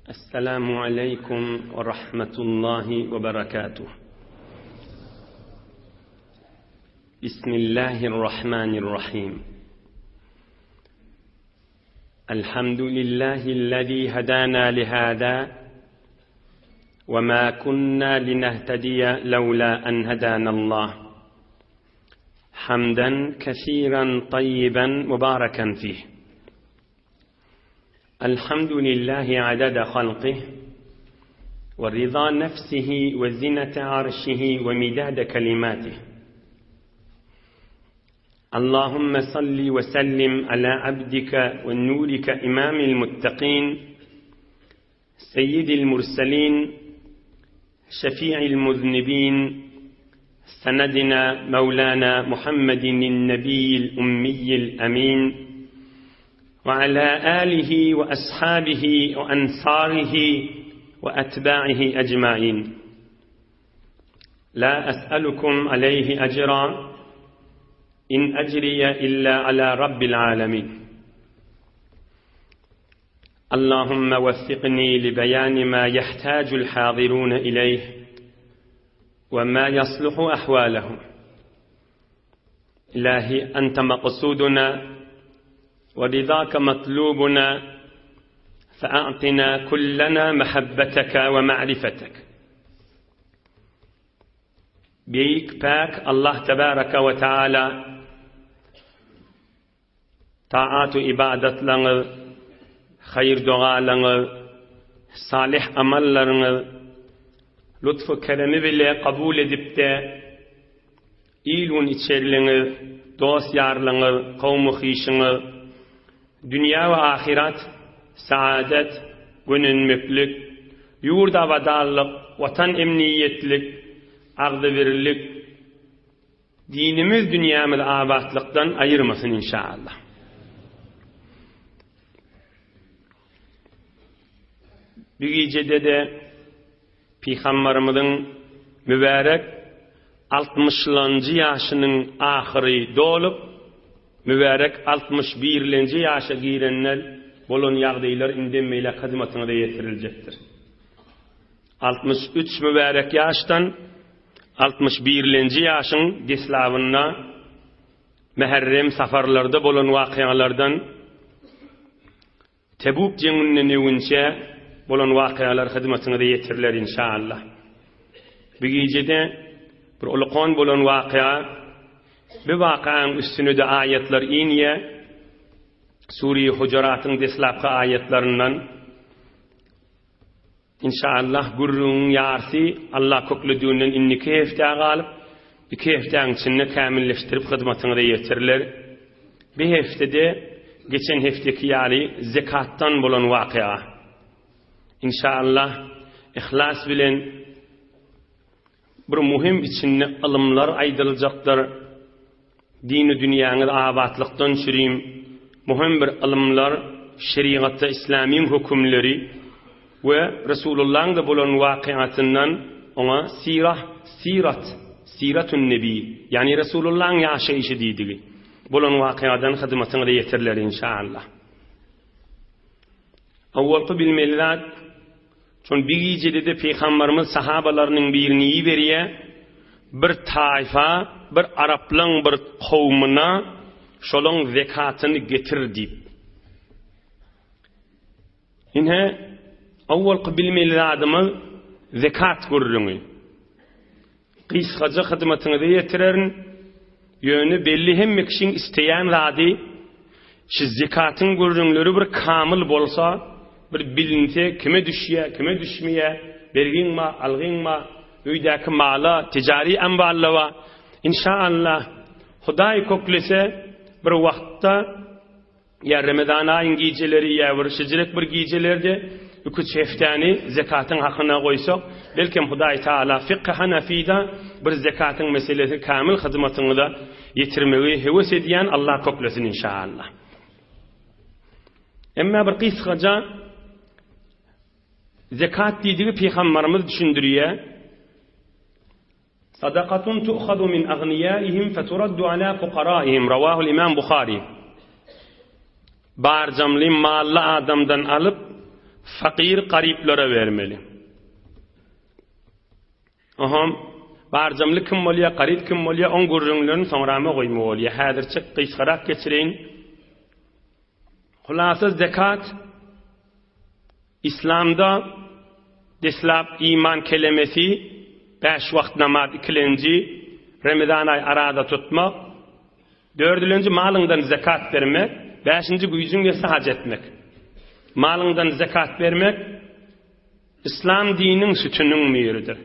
السلام عليكم ورحمة الله وبركاته. بسم الله الرحمن الرحيم. الحمد لله الذي هدانا لهذا وما كنا لنهتدي لولا أن هدانا الله، حمدا كثيرا طيبا مباركا فيه. الحمد لله عدد خلقه ورضا نفسه وزنة عرشه ومداد كلماته. اللهم صل وسلم على عبدك ونورك إمام المتقين سيد المرسلين شفيع المذنبين سندنا مولانا محمد النبي الأمي الأمين، وعلى آله وأصحابه وأنصاره وأتباعه أجمعين. لا أسألكم عليه أجرا إن أجري إلا على رب العالمين. اللهم وفقني لبيان ما يحتاج الحاضرون إليه وما يصلح أحوالهم. إلهي أنت مقصودنا ورضاك مطلوبنا، فأعطنا كلنا محبتك ومعرفتك. بيك باك الله تبارك وتعالى طاعات إبادة لنا، خير دعاء لنا، صالح أمل لنا، لطف كرم بلا قبول دبتا، إيلون إتشير لنا، دوس يار لنا، قوم خيشنا، dünya ve ahiret, saadet, gönünmüklük, yurda vadallık, vatan emniyetlik, ağdı verirlik, dinimiz dünyamız abatlıktan ayırmasın inşallah. Bir gecede de Peygamberimizin mübarek 60. yaşının ahiri dolup, mübarek 61. yaşa girenler bolon yağdaylar indemeyle hizmetine de yetirilecektir. 63 mübarek yaştan 61. yaşın dislavına Muharrem safarlarda bolon vakıyalardan Tebuk cenginin evünçe bolon vakıyalar hizmetine de yetiriler inşallah. Bir gecede bir uluqon bolon vakıya bir vakanın üstünü de ayetler iniye, Sure-i Hucurat'ın deslapkı ayetlerinden inşallah gurrun yarsi Allah kokludunun inni kefta galip, bir keftanın içinde kamilleştirip hizmetine de yetirirler. Bir heftede geçen hefteki yali zekattan bulan vakıa. İnşallah ihlas bilen bir muhim içinde alımlar aydırılacaktır. Dini dünyanın abatlıktan süreyim, mühim bir alımlar, şeriatta İslam'ın hükümleri ve Resulullah'ın da bulan vakıatından ona siratun nebi, yani Resulullah'ın yaşayışı dediği bulan vakıadan hizmetine de yetirler inşallah. Avvalki bilmeliler, çünkü bir gecede de Peygamberimiz sahabalarının birini iyi veriye, bir taifa, bir Araplan bir kavmına şolun zekatını getir deyip. Yine avval bilmeli adamı zekat görürünü. Kıskaca hizmetini de yetirerin, yönü belli hem kişinin isteyen radi, şu zekatın görürünleri bir kamil bolsa, bir bilinti kime düşüye, kime düşmeye, vergin ma, algın ma, üydeki mala, ticari envallava, inşallah Huday koklese bir vaktta ya Ramazan ayın geceleri ya vuruşacak bir gecelerde üç heftani zekatın hakkına koysak, belki Huday Teala fiqh Hanefi'de bir zekatın meselesi kamil hizmetini de yetirmeyi heves ediyen Allah koklesin inşallah. Ama bir kısaca zekat dediği Peygamberimiz düşündürüyor. Sadakatun tu'khadu min aghniyaihim feturaddu ala fuqaraihim. Ravahul İmam Bukhari. Barcamli mallı adamdan alıp fakir gariplere vermeli. Aham barjamly kim bolýar, garip kim bolýar, on gurrunlaryny soňrama goýmak bolýar. Häzirçe gysgarak geçireýin. Hulasa zekat İslamda deslap iman kelimesi 5 wagt namaz ikilenci Ramazan ay arada tutmak, 4-nji malyňdan zekat bermek, 5-nji güýjüňe sahac etmek. Malyňdan zekat bermek İslam dininiň sütüniň miridir.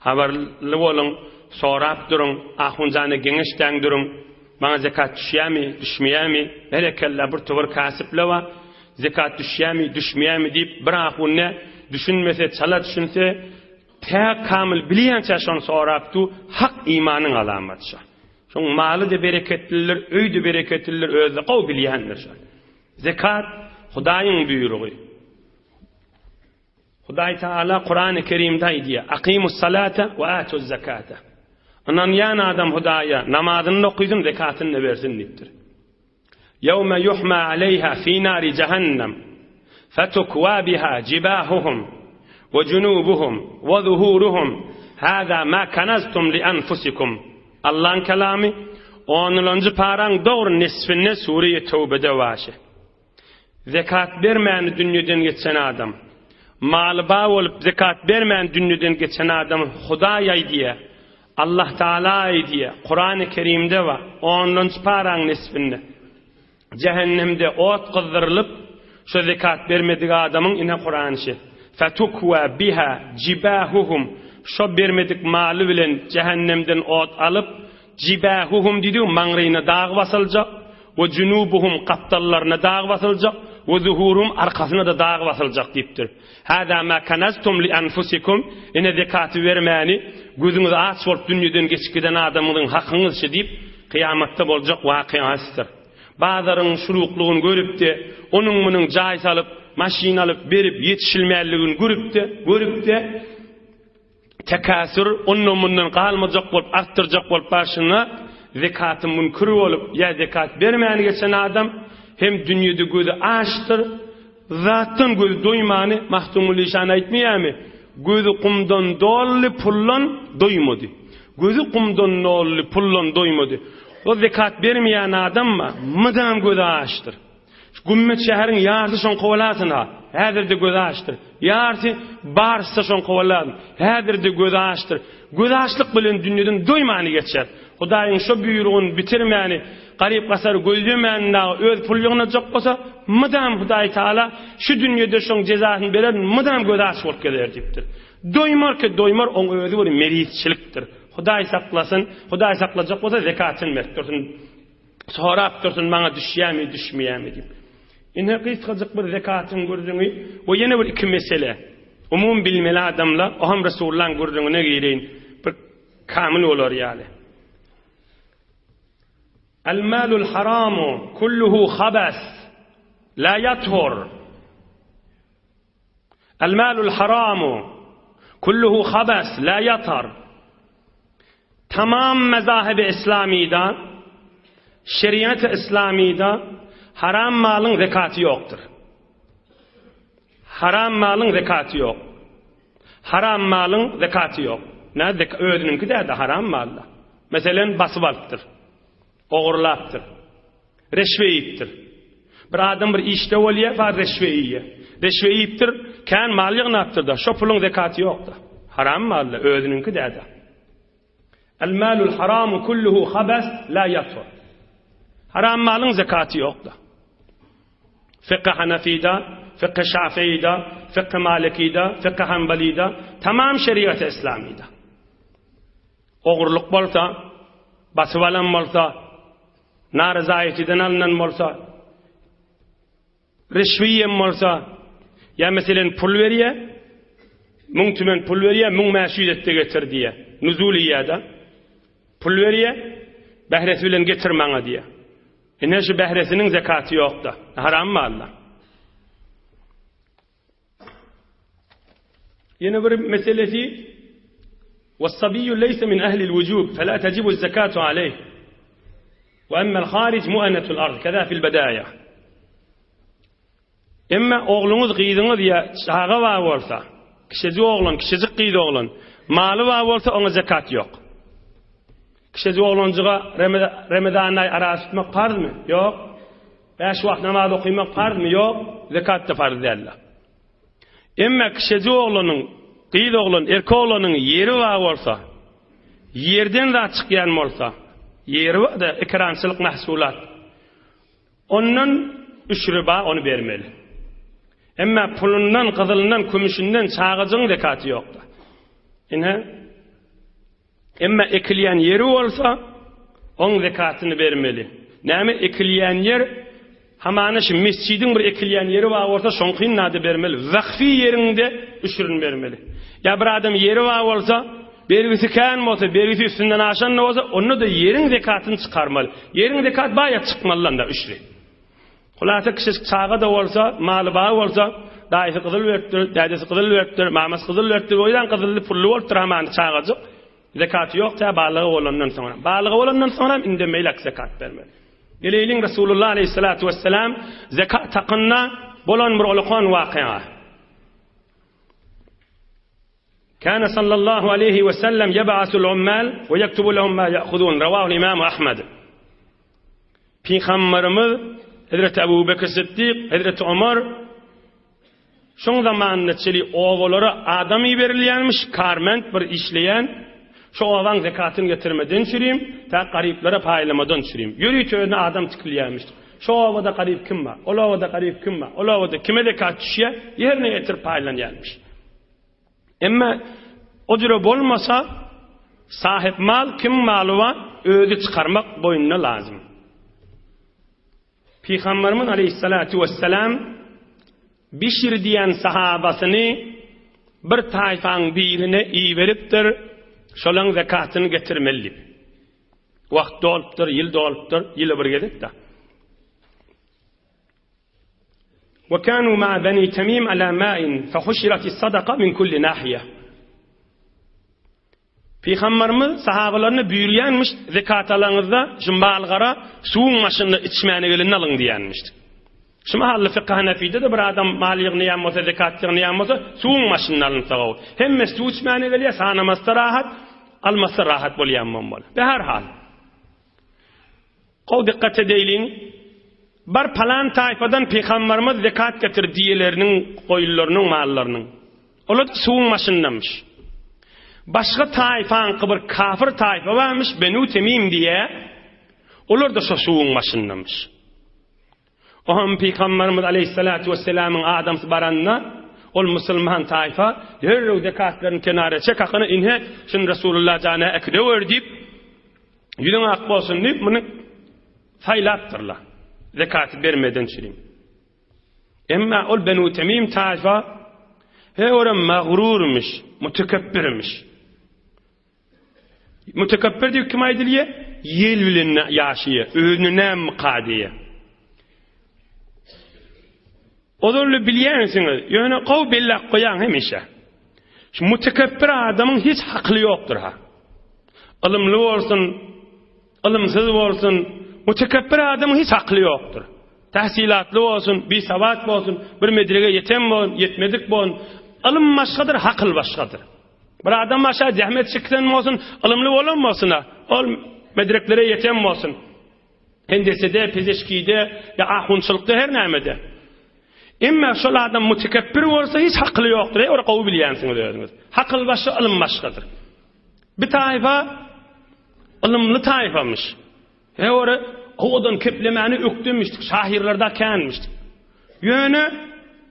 Habarly bolun, sorap durun, ahunjany geňeşden durun. Bana zekat düşýärmi, düşmeýärmi? Berekella bir towar kasıpla zekat düşýärmi, düşmeýärmi diýip bir ahunne düşünmese, çala düşünse, te kamil bilýänçe şonu sorapdy, hak imanyň alamaty. Şoň maly da bereketliler, öýde bereketliler özü gow bilýänler. Zekat Hudaýyň buýrugy. Hudaý Taala Qur'an-ı Kerimde diýär: "Aqimus salata we atuz zakata." Anan ýa-ni adam Hudaýa namazyny okuýsun, zekatyny bersin diýipdir. "Yawma yuhma aleyha fi nari jahannam fatukwa biha jibahuhum ve junubuhum ve zuhuruhum hada ma kanaztum li anfusikum." Allah'ın kelami 10-njy paraň dogry nisfine Sure-i Tawbada başy. Zekat bermän dünýeden geçen adam, maly ba bolup zekat bermän dünýeden geçen adam Hudaý diýär. Allah Taala diýär. Qur'an-ı Kerimde we 10-njy paraň nisfine cehennemde ot gyzdyrylyp şu zekat bermedik adamyň ine Qur'an-y fatukwa biha jibahuhum, şo bermedik maly bilen cehennemden ot alıp jibahuhum diýdi, maňryna dağ basyljak, we junubuhum qaptallaryna dağ basyljak, we zuhurum arkasyna da dağ basyljak diýipdir. Hada ma kanaztum li anfusikum, ine zekaty bermäni gözüňiz aç bolup dünýeden geçikden adamyň hakyňyzçy diýip kıyamatda boljak wakyasdyr. Bazarın şurukluğunu görüp de onun munun jaý salyp maşina alıp berip yetişilmänligini görüp de tekasür onun mundan galmajak bolup arttyrjak bolup başyna zekaty münkür bolup ya zekat bermäni geçen adam hem dünýede gözü açdyr, zatdan gözü doýmany Mahtumul Lisan aýtmaýarmy? Gözü kumdan dolly pullan doýmady. Gözü kumdan dolly pullan doýmady. O zekat bermeýän adam mydam gözü açdyr. Gümmet şäheriň ýardy şoň gowalasyna, häzirde gözü açdyr. Ýardy barsa şoň gowalan, häzirde gözü açdyr. Göz açlyk bilen dünýeden doýmany geçer. Hudaýyň şo buýrugyny bitirmäni, garip gasar gözlemände öz pullygyna jok bolsa, mydam Hudaý Taala şu dünýede şoň jezasyny berer, mydam göz aç bolup geler diýipdir. Doýmar oň özü bir meritçilikdir. Hudaý saklasyn, Hudaý saklajak bolsa zekatyny berip sorap dursun, maňa düşýärmi, düşmeýärmi diýip. Ine gysgaçyk bir zekatyň görjüňi, o ýene bir iki mesele. Umum bilmeli adamlar, o hem Resulullah'ın görjüňine gireýin, bir kamil bolar ýaly. El-malul haramu kulluhu khabas la yathur. El-malul haramu kulluhu khabas la yathur. Tamam mezahib-i İslamiyda, şeriat-ı İslamiyda haram malın zekatı yoktur. Haram malın zekatı yok. Haram malın zekatı yok. Ne özününki de haram malla. Meselen basıp alıptır. Oğurlaptır. Reşveyiptir. Bir adam bir işte olýar, var reşveyiye. Reşveyiptir, kan mal ýygnapdyr da, şo pulun zekatı yok da. Haram malla, özününki de. El-malul haramu kulluhu khabas la yathur. Haram malın zekatı yok da. Fıkıh Hanefi'de, fıkıh Şafii'de, fıkıh Maliki'de, fıkıh Hanbali'de, tamam şeriat-ı İslami'de. Oğurluk bolsa, basıp alan bolsa, narizayetiden alınan bolsa, reşviyen bolsa, ya meselen pul veriye, mung tümen pul veriye, mung meşhudette getir diye, nuzuliyede, pul veriye, behresi bilen getirmana diye. Ine şu behresinin zekatı yok da. Haram mı Allah? Yine bir meselesi وَالصَّبِيُّ لَيْسَ مِنْ أَهْلِ الْوُجُوبِ فَلَا تَجِبُ الزَّكَاةُ عَلَيْهِ وَأَمَّا الْخَارِجُ مُؤَنَّةُ الْأَرْضِ كَذَا فِي الْبَدَايَةِ. Emma oğlunuz qıydıňyz ya çağa var bolsa, kişici oğlan, kişicik qıydı oğlan, maly var bolsa ona zekat yok. Kişici oğlanjyga Ramazan ay arasy tutmak farzmy? Yok. 5 wagt namaz okuymak farzmy? Yok. Zekat da farz däl. Emma kişici oğlanyň, qıydı oğlan, erkek oğlanyň yeri var bolsa, yerden de çykýan bolsa, yeri var da ikramçylyk mahsulat. Ondan üçrüba onu bermeli. Emma pulundan, qızılından, kümüşünden çağıcın zekatı yoktu. Emma ekilyen yeri olsa, on zekatını vermeli. Näme ekilyen yer? Hamana şu mescidin bir ekilyen yeri var olsa, şonqin nadı vermeli. Vakfi yerinde üçrün vermeli. Ya bir adam yeri var olsa, bergisi kan olsa, bergisi üstünden aşan ne olsa, onu da yerin zekatını çıkarmalı. Yerin zekat bayat çıkmalılar da üçrü. Hulasa kişi çağa da olsa, malı bağı olsa, daýysy gyzyl beripdir, dädesi gyzyl beripdir, mamas gyzyl beripdir, oýdan gyzylly pully bolupdyr haman çağaçyk. Zekaty ýok, ta balygy bolandan soňra. Balygy bolandan soňra inde meýlek zekat bermeli. Geleýin Rasulullah aleyhissalatu vesselam zekat taqynna bolan bir ulaqan waqia. Kana sallallahu aleyhi ve sellem yeb'asul ummal ve yektubu lahum ma ya'khudun. Rawahu İmam Ahmed. Peygamberimiz Hazreti Ebu Bekir Siddiq, Hazreti Ömer şoň zamanynda çeli oğulary adamy berilýänmiş, karment bir işleýän, şo oğlan zekatyny getirmeden çürüýüm, ta garyplara paýlamadan çürüýüm. Ýöri töýüne adam tikilýänmiş. Şo owada garyp kim bar? Ol owada garyp kim bar? Ol owada kime zekat düşýär? Ýerine getirip paýlanýanmış. Emma o jüre bolmasa sahip mal kim maly bar? Özü çykarmak boýunna lazım. Peygamberimiz aleyhissalatu vesselam Bişir diyen sahabasyny bir taýfaň birine iyi beripdir, şolaň zekatyny getirmeli. Wagt dolupdyr, ýyl dolupdyr, ýyly bir gelipdi. Wa kanu ma'a bani Tamim ala ma'in fa hushirat as-sadaqa min kulli nahiya. Peygamberimiz sahabalaryna buyurýanmış, zekat alaňyzda jymbalgara suwun maşyny içmäni gelin alyň diýänmiş. Şu mahally fiqh Hanefide de bir adam malygyny ýa-da zekat ýa-da suwun maşyny alyň tagaw. Hemme suw içmäni gelýär, sanamasda rahat, almasda rahat bolýanman bol. Be her hal. Gow dikkat edeýin. Bir palan taýpadan Peygamberimiz zekat getir diýeleriniň, goýullarynyň, mallarynyň. Olar suwun maşyndanmış. Başga taýfaň bir kafir taýfa barmış, Benu Temim diye. Olar da suwun maşyndanmış. Oham Peygamberimiz aleyhissalatu vesselam'ın adamsı baranna, ol musulman taýfa, derrew zekatlaryny kenara çekakyny inhe, şun Rasulullah jana ekde ördip, ýüleň ak bolsun diýip, muny faýlatdyrlar. Zekat bermeden çürüýüm. Emma ol Benu Temim taýfa, ora mağrurmuş, mutakabbirmiş. Mutakabbir diýip kim aýdylýar? Ýel bilen ýaşaýar, özüne muqadiýe. Odurlu bilýänsiňiz, ýöne gow bellek goýan hemişe. Şu mutakabbir adamyň hiç hakly ýokdur ha. Ilmly bolsun, ilmsiz bolsun, mutakabbir adamyň hiç hakly ýokdur. Tahsilatly bolsun, bisawat bolsun, bir medrege ýeten bolsun, ýetmedik bolsun, ilm başgadyr, hakl başgadyr. Bir adam başa zähmet çekden bolsun, ilmli bolanmasyn, ol medreklere ýeten bolsun. Hendesede, pezeşkide, ya ahunçylykda her nämede. Emma şol adam mutakabbir bolsa hiç hakly ýokdur. Ora gowy bilýänsiňiz özüňiz. Hakl başga, ilm başgadyr. Bir taýfa ilmli taýfamış. Ora odan keplemeni ökdümüşdik, şahirlarda känmişdik. Ýöne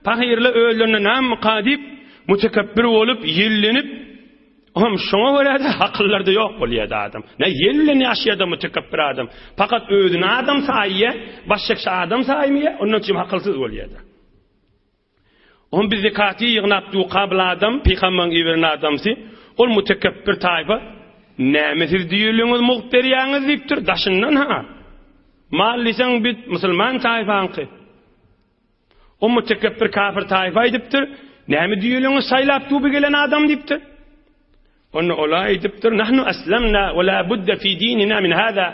pahirli öýlerine näme muqadip mutakabbir bolup, ýellenip, hem şoňa görä de hakyllarda ýok bolýar adam. Ne ýellenip ýaşaýar mutakabbir adam. Fakat özüne adam saýýa, başga adam saýmýar, onun üçin hakylsyz bolýar. On biz zekaty ýygnapdy qabla adam, peýgamber iberin adamsy, ol mutakabbir taýpa, nämesiz diýilýäňiz muhterýäňiz diýipdir, daşyndan ha. Mal liseň bit musulman taýfanky. O mutakabbir kafir taýfa edipdir, näme diýilýäňiz saýlap tuby gelen adam diýipdir. Onu olay edipdir, nahnu aslamna we la budda fi dinina min hada.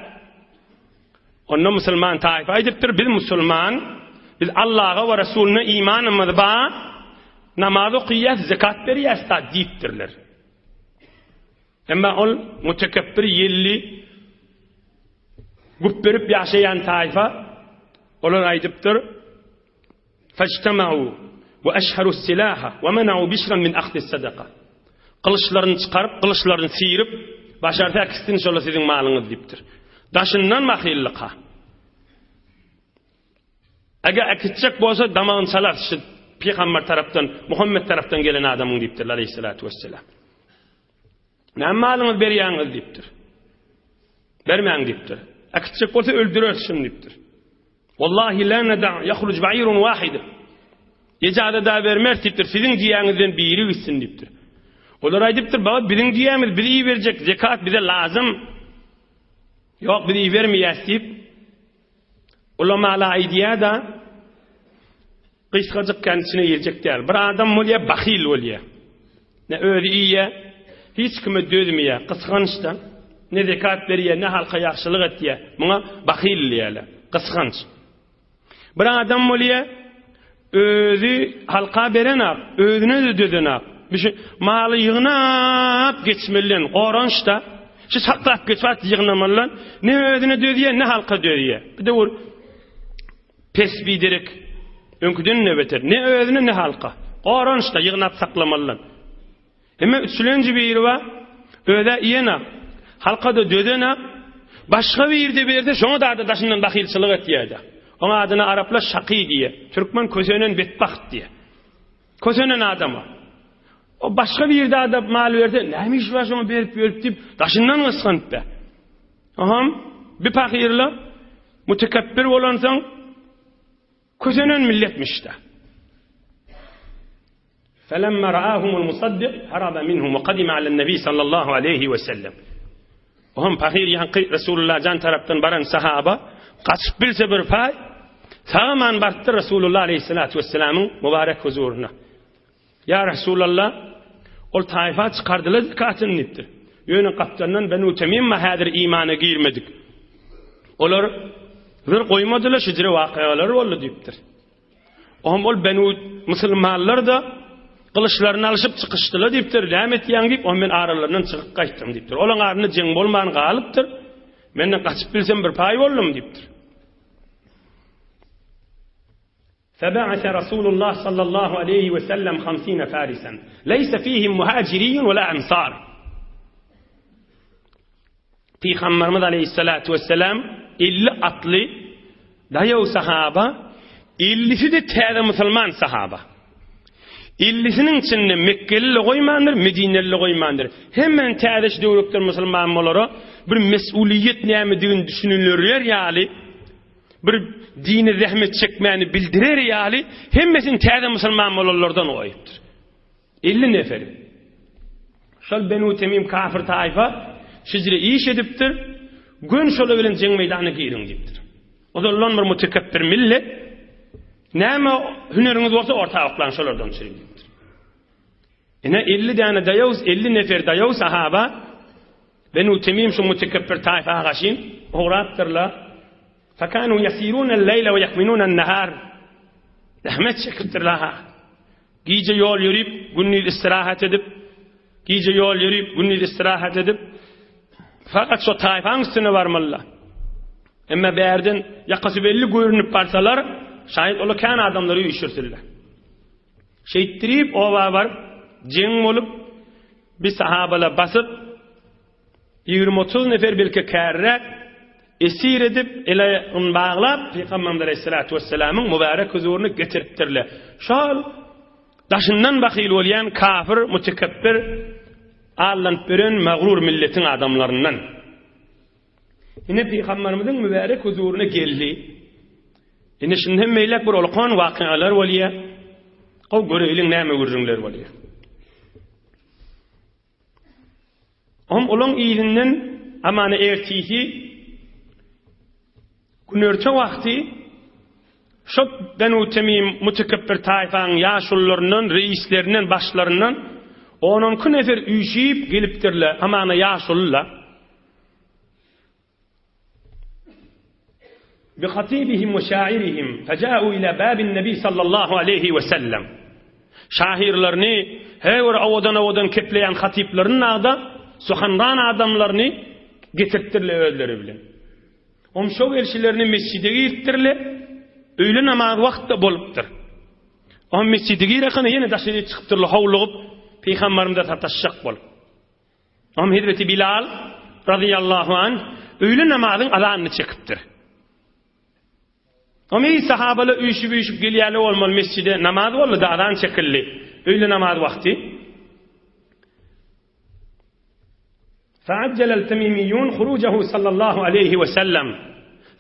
Onu musulman taýfa edipdir, biz musulman, Biz Allah'a ve Resulüne imanımız ba, namaz okuyas, zekat beriyas da deyiptirler. Ama ol mütekebbir yelli güp berip yaşayan tayfa olar aydıptır. Fajtama'u ve eşharu silaha ve mena'u bişran min akhdi sadaka. Kılıçlarını çıkarıp, kılıçlarını sıyırıp, başarıda akistin şola sizin malınız deyiptir. Daşından mahilliqa. Eğer akitecek bolsa damağın salar, Peygamber taraftan, Muhammed taraftan gelen adamın deyiptir aleyhissalatu vesselam. Ne malınız beriyaniz deyiptir. Bermeyin deyiptir. Akitecek bolsa öldürürsün deyiptir. Wallahi la nada' yahruc ba'irun wahid. Ecada da vermez deyiptir. Sizin diyanızdan biri gitsin deyiptir. Olar aydıptır, baba bizim diyemiz, bizi iyi verecek, zekat bize lazım. Yok bizi iyi vermeyez deyip, ulamala aydiya da, kıyskacık kendisine yiyecek değil. Bir adam oluyor, bakhil oluyor. Ne öyle iyiye, hiç kime dözmeye, kıskançta, ne zekat veriyor, ne halka yaxşılık etiyor. Buna bakhil diyorlar, kıskanç. Bir adam oluyor, özü halka berenak, özüne de dödenak. Bir şey, malı yığınap geçmeliyen, orançta, şu saklap geçvat yığınamalıyan, ne ödüne dödüye, ne halka dödüye. Bir de o pesbi direk, önküden ne beter, ne ödüne ne halka. Orançta yığınap saklamalıyan. Hemen üçüncü bir yeri var, öde iyena, halka da dödena, başka bir yerde bir yerde, şunu da daşından bakilçılık et diye. Ona adına Araplar şakî diye, Türkmen közönen betbaht diye. Közönen adamı. O başka bir yerde adam mal verdi. Neymiş var şunu verip deyip daşından ıskanıp be. Aham bir fakirle mütekebbir olansan közönen milletmiş de. فَلَمَّا رَآهُمُ الْمُصَدِّقِ هَرَبَ مِنْهُمْ وَقَدِمَ عَلَى النَّبِي sallallahu aleyhi ve sellem. Aham fakir yankı Resulullah can taraftan baran sahaba kaçıp bilse bir pay sağman baktı Resulullah aleyhissalatu vesselamın mübarek huzuruna. Ya Resulallah, ol taifa çıkardılar zekatını niptir. Yönün kaptanından Benu Temim mahadir imana girmedik. Olar zır koymadılar, şicri vakıyalar oldu deyiptir. Ol Benu Müslümanlar da kılıçlarını alışıp çıkıştılar deyiptir. Rahmet yan deyip, ben aralarından çıkıp kaçtım deyiptir. Olan arını cenk olmayan kalıptır. Benden kaçıp bilsem bir pay oldum deyiptir. فبعث رسول الله صلى الله عليه وسلم 50 فارسا ليس فيهم مهاجرين ولا أنصار. Peygamberimiz aleyhissalatu vesselam 50 atlı dayav sahaba, 50'si de tääze Müslüman sahaba. 50'sinin içinde Mekkeli koymandır, Medineli koymandır. Hemen tääze devletler Müslüman olara bir mesuliyet näme düşünülür yani. Bir dini rahmet çekmeni bildirer yani, hemmesin tääze Müslüman olanlardan oyuptur. 50 neferi. Şol Benu Temim kafir taifa, şicri iş ediptir, gün şola bilen cenk meydanı girin deyiptir. O da olan bir mütekebbir millet, näme hüneriniz olsa ortalıklan şolardan çürüyün deyiptir. Yine 50 tane dayavuz, 50 nefer dayav sahaba, Benu Temim şu mütekebbir taifa ağaşin, uğrattırlar. فكانوا يسيرون الليل ويكمنون النهار. Rahmet çektirler. Gece yol yürüyüp günlük istirahat edip, gece yol yürüyüp günlük istirahat edip, fakat şu tayfanın üstüne varmalılar. Ama berden yakası belli görünüp parsalar, şayet ola kan adamları üşürtürler. Şeyittirip o var, ceng olup bir sahabala basıp 20-30 nefer belki kærre esir edip ile onu bağlap Peygamber aleyhissalatu vesselam'ın mübarek huzuruna getiriptirler. Şol daşından bakil olayan kafir, mütekebbir, allant beren mağrur milletin adamlarından. Yine Peygamberimizin mübarek huzuruna geldi. Yine şimdi meylek bir olkan vakıalar oluyor. O görevlin näme görünler oluyor. Olan iyilinden amana ertihi günörçe vakti şu Benu Temim mütekebbir tayfanın yaşullarından, reislerinden, başlarından 10 nefer üşüyüp geliptirler amana yaşullar. بخطيبهم وشاعرهم فجاءوا إلى باب النبي صلى الله عليه وسلم şahirlerini her awadan kepleyen hatiplerin ağda sohandan adamlarını getirttirler özleri bilen. Şol elçilerini mescide girtirle öğle namazı vakti bolupdur. Mescide girerken yine daşıya çıkıptırlar havluğup Peygamberimde tataşşak bolup. Hazreti Bilal radıyallahu anh öğle namazın alanını çekiptir. Ey sahabalar uyuşup gelýärler olmaly mescide namaz boldy da adan çekildi. Öğle namaz vakti. فعجل التميميون خروجه صلى الله عليه وسلم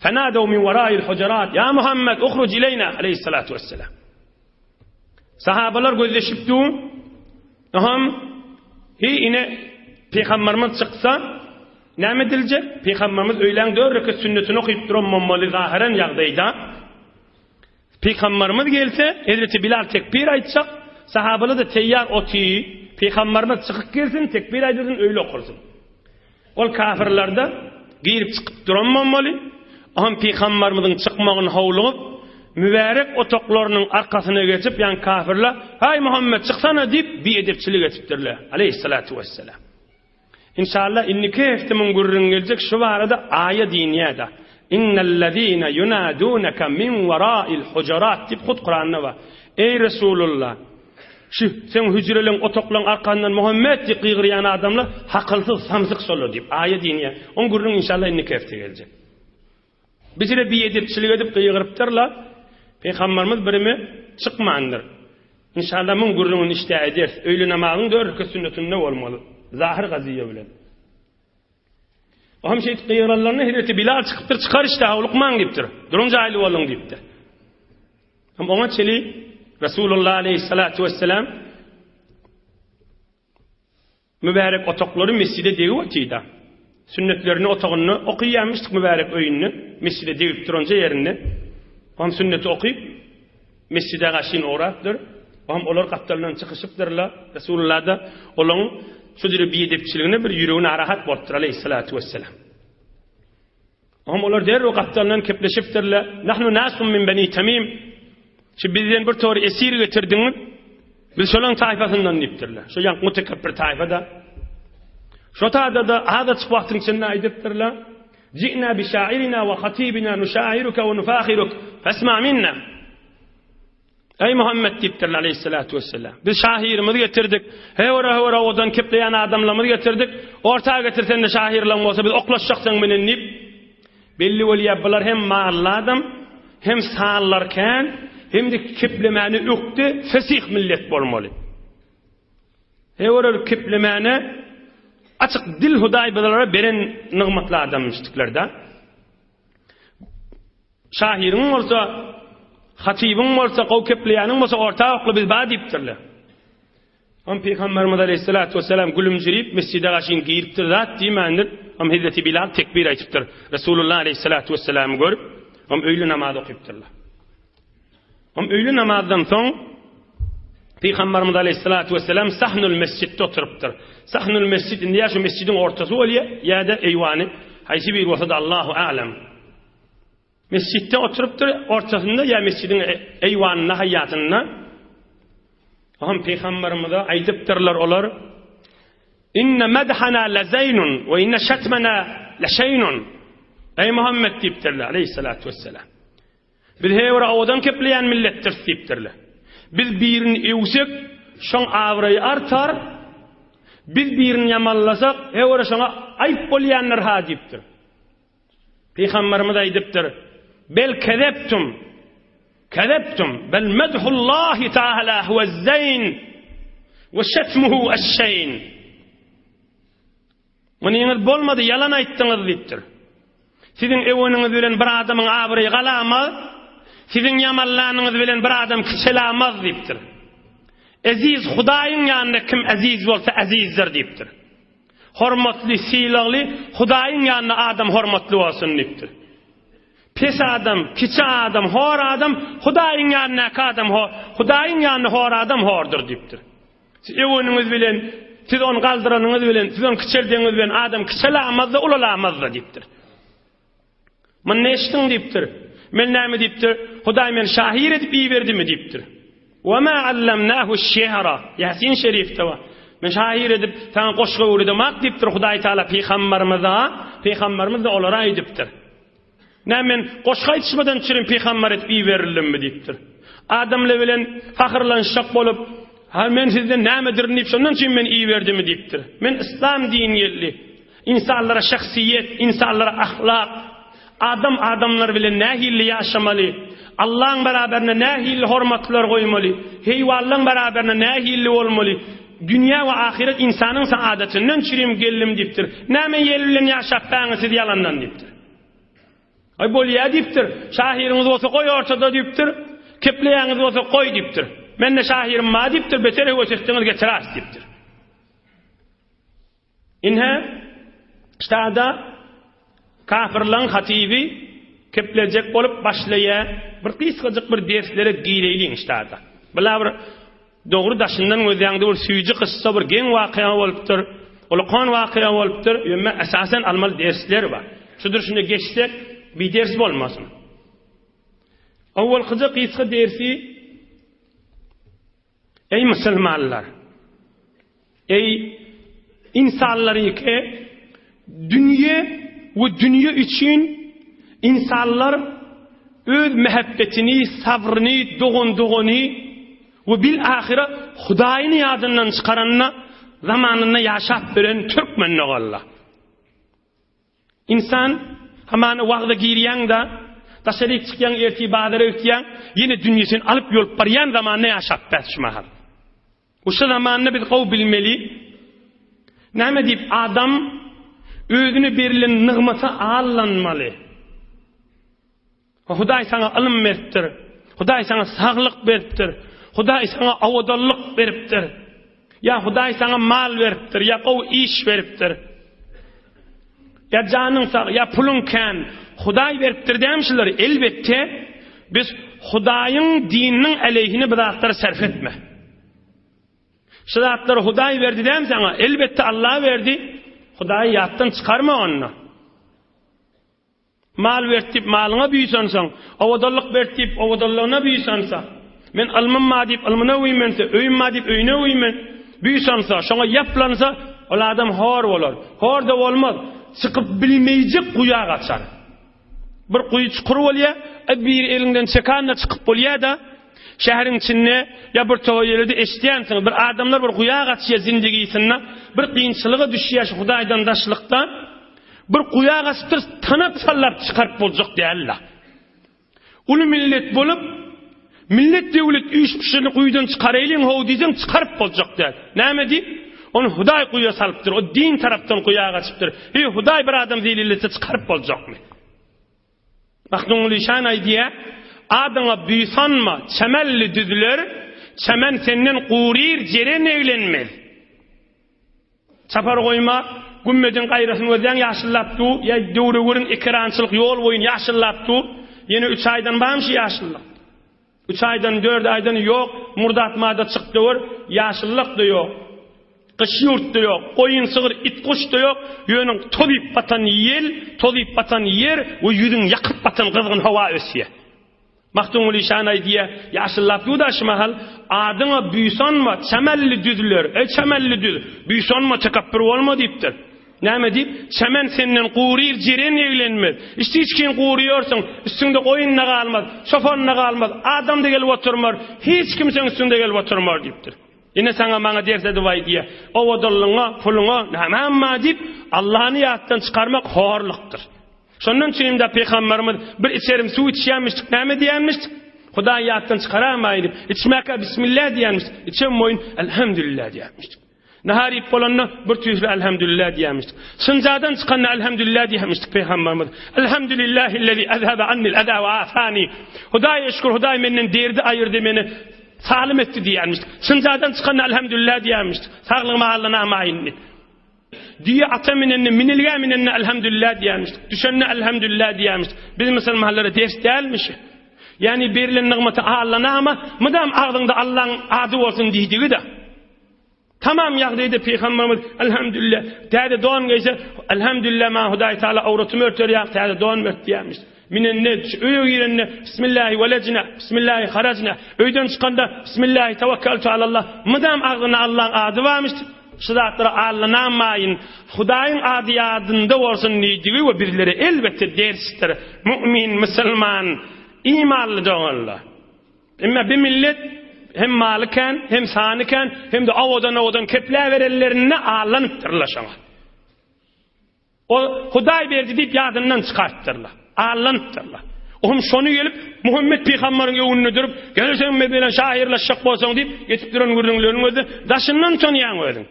فنادوا من وراء الحجرات يا محمد اخرج إلينا عليه الصلاة والسلام. Sahabalar gözleşipdi. Yine Peygamberimiz çıksa näme edilecek? Peygamberimiz öýlen 4 rekat sünnetini okuyup duranmamaly zahiren ýagdaýda. Peygamberimiz gelse, Hazreti Bilal tekbir aýtsak, sahabalar da teýýar oty, Peygamberimiz çykyp gelsin, tekbir aýdyryn, öýle okursun. Ol kafirlarda girip çykyp duranmamaly. Peygamberimizin çykmagyny howlugyp, mübarek otoklarynyň arkasyna geçip, ýani kafirler, "Hay Muhammed çıksana" diýip biedepçilik etipdirler. Aleyhissalatu vesselam. İnşallah inniki heftimin gurrun gelecek şu arada ayet diniyada. İnnellezîne yunâdûneke min verâil hucurat dip hut Kur'an'na var. Ey Resulullah, şu sen hücrelerin otoklan arkandan Muhammed diye qıygırıyan adamlar hakılsız samsık solu dip ayet diniye. On gurrun inşallah inniki hefti gelecek. Bizire bir edipçilik edip qıygırıptırlar. Peygamberimiz birimi çıkmandır. İnşallah mun gurrunun işte eder. Öğle namazın 4 rekat sünnetinde olmalı. Zahir gaziye bilen. Aham şey qıyıranlarına Hazreti Bilal çıkıptır, çıkar işte havlukman diptir. Durun cahili olun diptir. Ona çeli Resulullah aleyhissalatu vesselam mübarek otokları mescide devi otiyda. Sünnetlerini otağını okuyamıştık mübarek öyününü. Mescide devip durunca yerine. Aham sünneti okuyup mescide gaşin uğrattır. Aham olar kaptalından çıkışıptırlar. Resulullah da olan şudur bir edepçiliğine bir yüreğine arahat bolupdyr aleyhissalatu vesselam. Olar der o kaptandan kepleşipdirler. Nahnu nasum min bani Tamim. Şu bizden bir tor esir getirdiňiz. Biz şolan taýfasyndan dipdirler. Şu ýank mutakabbir taýfada. Şu taýda da hada çypaktyň içinde aýdypdirler. Ji'na bi şairina wa khatibina nusha'iruka wa nufakhiruka fasma' minna. Ey Muhammed dipdirler aleyhissalatu vesselam. Biz şahirimizi getirdik. Hewra odan kepleyen adamlarımızı getirdik. Ortağa getirsen de şahirlan bolsa biz oklaşacaksan menen nip. Belli bolýar hem mağarlı adam, hem sağlarken, hem de keplemeni öktü, fesih millet bolmaly. Hewra keplemeni açık dil hudaýbalara beren nygmatly adammışdyklarda. Şahirin bolsa hatibin bolsa qowkepleýäniň bolsa ortaaqly biz bä dipdirler. Peygamberimiz aleyhissalatu vesselam gülümjirip mescide gaşyn giripdir zat diýmendir. Hazreti Bilal tekbir aýtypdyr. Resulullah aleyhissalatu vesselam görüp, öýle namaz okypdyrlar. Öýle namazdan soň Peygamberimiz aleyhissalatu vesselam sahnul mescidde oturypdyr. Sahnul mescid indi ýa şu mescidin ortasy bolýar, ýa-da eýwany, haýsy bir bolsa da Allahu a'lam. Mescidde oturypdyr, ortasında ya mescidin eyvanına, hayatına. Peygamberimize aýdypdyrlar olar. İnne medhana lazaynun ve inne şatmana laşaynun. Ey Muhammed dipdirler aleyhissalatu vesselam. Biz hewra odan kepleyen millettir dipdirler. Biz birini ewsek, şoň awraý artar. Biz birini yamallasak, hewra şoňa aýp bolýanlar ha dipdir. Peygamberimiz aýdypdyr. Bel kezeptum bel medhullahi ta'ala huve'z-zayn ve şetmuhu eş-şeyn. Munyňyz bolmady, yalan aýtdyňyz diýipdir. Sizin eweniňiz bilen bir adamyň awry galamaz, sizin yamallanyňyz bilen bir adam kiçelamaz diýipdir. Aziz Hudaýyň ýanynda kim aziz bolsa azizdir diýipdir. Hormatly, silagly Hudaýyň ýanynda adam hormatly bolsun diýipdir. Pes adam, kiçi adam, hor adam, Hudaýyň ýanyna adam hor, Hudaýyň ýanyna hor adam hordur diýipdir. Siz eweniňiz bilen, siz onu galdyranyňyz bilen, siz onu kiçeldiňiz bilen adam kiçelamaz da ulalamaz da diýipdir. Men neşdiň diýipdir. Men näme diýipdir? Hudaý men şahir edip iyi berdimi diýipdir. Wa ma allamnahu ash-şihra. Yasin şerifde var. Men şahir edip taň goşga öwredemek diýipdir Hudaý Taala peýgamberimiz de olara aýdypdyr. Nämen goşga aýtmadan çyryň peýgamber edip iyi berilimi diýipdir. Adamla bilen fahyrlanşak bolup, "Ha men sizden nämedir diýip şondan üçin men iyi berdimi" diýipdir. Men İslam dini ýerli. İnsanlara şahsiyet, insanlara ahlak, adamlar bilen nähilli ýaşamaly, Allah'ın beraberine nähilli hormatlar goýmaly, heýwanlaryň beraberine nähilli bolmaly, dünya we ahiret insanyň saadetynden çirim geldim diýipdir. Näme ýel bilen ýaşap baňyz siz ýalandan diýipdir. Ay bolýa diýipdir. Şahiriňiz bolsa goý ortada diýipdir. Kepleýäňiz bolsa goý diýipdir. Men de şahirim ma diýipdir, beter öwçekdiňiz getiräs diýipdir. Inha ştada kafirlaryň hatibi keplejek bolup başlaýa bir kysgadyk bir derslere giýleýin ştada. Bular bir dogry daşyndan özüňde bir süýji kıssa bir geň wakya bolupdyr. Ulkan wakya bolupdyr. Ýöne esasen almal dersler bar. Şudur şunda geçsek bir ders bolmasyn. Awwal kysga dersi: Ey musulmanlar, ey insanlar ki dünya ve dünya için insanlar öz mehabbetini, sabrını, doğunduğunu ve bil ahire Hudaýyny ýadyndan çykaranna zamanında yaşap beren Türkmenle Allah. İnsan haman wagda girýän da taşerik çykýan ertibadary ötýän ýene dünýäsini alyp ýolup barýan zamanında yaşap başmahal. Uşa zamanında biz gowy bilmeli. Näme diýip adam özüne berilen nygmata allanmaly. Hudaý sana ilm beripdir. Hudaý sana saglyk beripdir. Hudaý sana awadallyk beripdir. Ya Hudaý sana mal beripdir, ya gowy iş beripdir. Ya janyň sag, ya pulun kan. Hudaý beripdir dämişler. Elbette biz Hudaýyň dininiň aleyhine bidatlar sarf etme. Şadatlar Hudaý berdi dem sana, elbette Allah verdi. Hudaý ýatdan çykarma onu. Mal vertip malyna büýsansaň, awadallyk bertip awadallygyna büýsansa, men almym ma diýip almyna uýmense, öýüm ma diýip öýüne uýmen, büýsansa, şoňa ýaplansa, ol adam hor bolar. Hor da bolmaz, çykyp bilmeýjek guýa gaçar. Bir guýy çukur bolýa, bir elinden çekanna çykyp bolýa da şäheriň içinde ya bir toýerde eşdiýänsiň, bir adamlar bir guýa gaçýar zindigisinde, bir kynçylyga düşýär Hudaýdan daşlykda, bir guýa gaçyp tanap sallap çykaryp boljak diýerler. Ulu millet bolup, millet döwlet üýşpişini guýdan çykaraylyň how diýsem çykaryp boljak diýer. Näme diýip? Onu Hudaý guýa salypdyr, o din tarapdan guýa gaçypdyr. Hudaý bir adam diýilse çykaryp boljakmy? Mahdumly şan aýdýa, adana büysanma, çemelli düzler, çemen senden qurir, jeren evlenmez. Çapar koyma, gümmedin gayrasını özden yaşıllapdu, ya döwregörün ekrançylyk yol boyun yaşıllapdu, yine 3 aydan bağımşı yaşıllık. 3 aydan 4 aydan yok, murdatmada çıktı var, yaşıllık da yok. Kış yurt da yok, koyun sığır, it kuş da yok, yönün tolip batan yel, tolip batan yer, ve yüzün yakıp batan kızgın hava ösiye. Mahdumul işan aydiye yaşıllap yudaşmahal adyna büysanma çemelli düzler çemelli düz büysanma tekabbür olma diýipdir. Näme diýip? Çemen senden qurir, jeren evlenmez. İşte hiç kim quriyorsun, üstünde koyunna galmaz, şofonna galmaz, adam da gelip oturmar, hiç kimseň üstünde gelip oturmar diýipdir. Yine sana maňa dersedi vay diye. Owadallyňa, puluňa, näme diýip Allahyny ýatdan çykarmak horlukdyr. Şondan çynda Peygamberimiz bir içerim su içýänmişdik, näme diýänmişdik? Hudaý ýatdan çykaramaydy. İçmäke bismillah diýänmişdik. İçem moýun elhamdülillah diýänmişdik. Nahari polanna bir tüýsle elhamdülillah diýänmişdik. Sınjadan çykanna elhamdülillah diýänmişdik Peygamberimiz. Elhamdülillahillazi azhaba anni'l ada wa afani. Hudaý şükür, Hudaý menden derdi aýyrdy meni. Salim etdi diýänmişdik. Sınjadan çykanna elhamdülillah diýänmişdik. Saglygym Allahna amaýyndy. Diye ataminen minilgaminen elhamdülillah diýänmişdik. Düşenne elhamdülillah diýänmişdik. Biz musulmanlara ders dälmiş. Yani berilen nigmata Allahna ama mudam agdyňda Allahyň ady bolsun diýdigi de. Tamam ýagdaýda Peygamberimiz elhamdülillah täze doň gelse elhamdülillah ma Hudaý Taala awratymy örter ýa täze doň mört diýänmişdik. Minenne öýe girenne bismillahi velejna bismillahi harajna öýden çykanda bismillahi tawakkaltu alallah mudam agdyna Allah'ın adı varmışdy. Şudatlara Allah'namayın Hudaýyň ady ýadynda bolsun diýdigi we birleri elbette dersdir. Mümin, musulman, imanly doňlar. Emma bir millet hem malyken, hem sanyken, hem de awadan kepler berellerine ağlanıptırlar şaňa. O Hudaý berdi diýip ýadyndan çykartdyrlar. Ağlanıptırlar. Oğlum şonu gelip Muhammed Peygamberin önüne durup gelirsen bilen şahirlaşak bolsaň diýip getip duran gürrüňlerin özü daşyndan çonýan özüň.